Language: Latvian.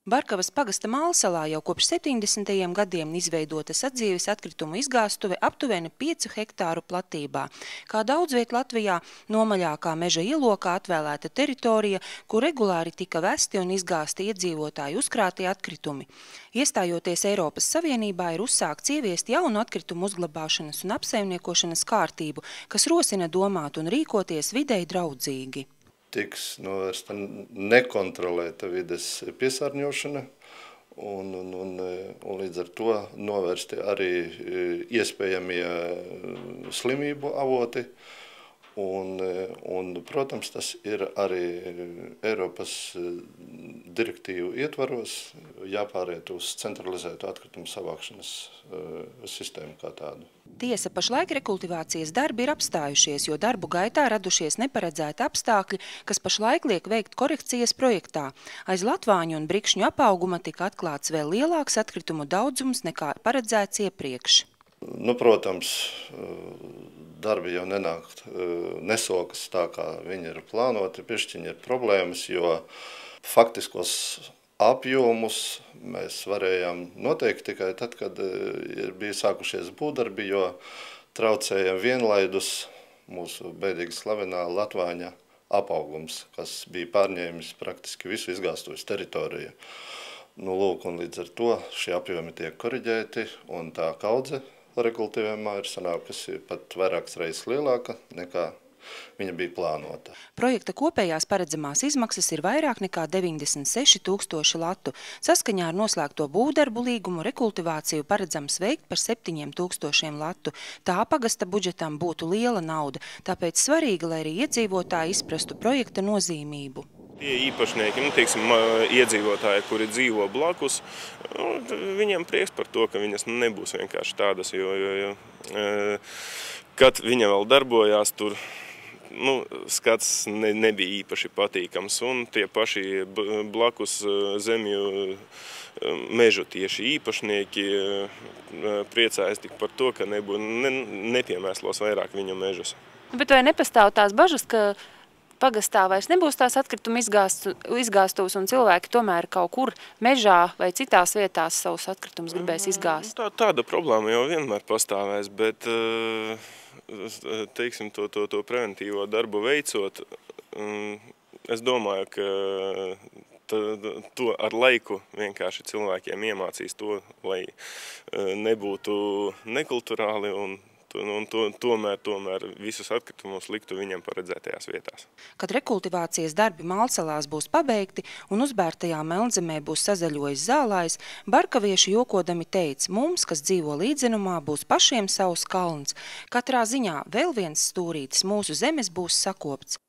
Barkavas pagasta Mālsalā jau kopš 70. gadiem izveidota sadzīves atkritumu izgāstuve aptuveni 5 hektāru platībā. Kā daudz viet Latvijā, nomaļākā meža ielokā atvēlēta teritorija, kur regulāri tika vesti un izgāsti iedzīvotāju uzkrātie atkritumi. Iestājoties Eiropas Savienībā, ir uzsākts ieviest jaunu atkritumu uzglabāšanas un apsaimniekošanas kārtību, kas rosina domāt un rīkoties videi draudzīgi. Tiks novērsta nekontrolēta vides piesārņošana un līdz ar to novērsti arī iespējamie slimību avoti. Protams, tas ir arī Eiropas direktīvu ietvaros jāpāriet uz centralizētu atkritumu savākšanas sistēmu kā tādu. Tiesa, pašlaik rekultivācijas darbi ir apstājušies, jo darbu gaitā radušies neparedzēti apstākļi, kas pašlaik liek veikt korekcijas projektā. Aiz latvāņu un brikšņu apauguma tika atklāts vēl lielāks atkritumu daudzums nekā paredzēts iepriekš. Protams, darbi jau nesokas tā, kā viņi ir plānoti. Pišķiņi ir problēmas, jo faktiskos apjomus mēs varējām noteikt tikai tad, kad bija sākušies būvdarbi, jo traucēja vienlaidus mūsu bēdīgi slavenā latvāņa apaugums, kas bija pārņēmis praktiski visu izgāstuves teritoriju. Lūk, un līdz ar to šie apjomi tiek koriģēti, un tā kaudze rekultivējumā ir sanākusi pat vairākas reizes lielāka nekā viņa bija plānota. Projekta kopējās paredzamās izmaksas ir vairāk nekā 96 000 latu. Saskaņā ar noslēgto būvdarbu līgumu rekultivāciju paredzams veikt par 7 000 latu. Tā pagasta budžetam būtu liela nauda, tāpēc svarīgi, lai arī iedzīvotāji izprastu projekta nozīmību. Tie īpašnieki, teiksim, iedzīvotāji, kuri dzīvo blakus, viņiem prieks par to, ka viņas nebūs vienkārši tādas, jo kad viņa vēl darbojās, tur skats nebija īpaši patīkams, un tie paši blakus zemju mežu tieši īpašnieki priecājas tik par to, ka nepiemēslos vairāk viņu mežus. Bet vai nepastāv tās bažas, ka pagastā vairs nebūs tās atkrituma izgāstuves un cilvēki tomēr kaut kur mežā vai citās vietās savus atkritumus gribēs izgāst? Tāda problēma jau vienmēr pastāvēs, bet teiksim, to preventīvo darbu veicot, es domāju, ka to ar laiku vienkārši cilvēkiem iemācīs to, lai nebūtu nekulturāli un tomēr visus atkritumus liktu viņam paredzētajās vietās. Kad rekultivācijas darbi Mālsalās būs pabeigti un uzbērtajā Melnzemē būs sazaļojis zālājs, barkavieši jokodami teica, mums, kas dzīvo līdzenumā, būs pašiem savs kalns. Katrā ziņā vēl viens stūrītis mūsu zemes būs sakopts.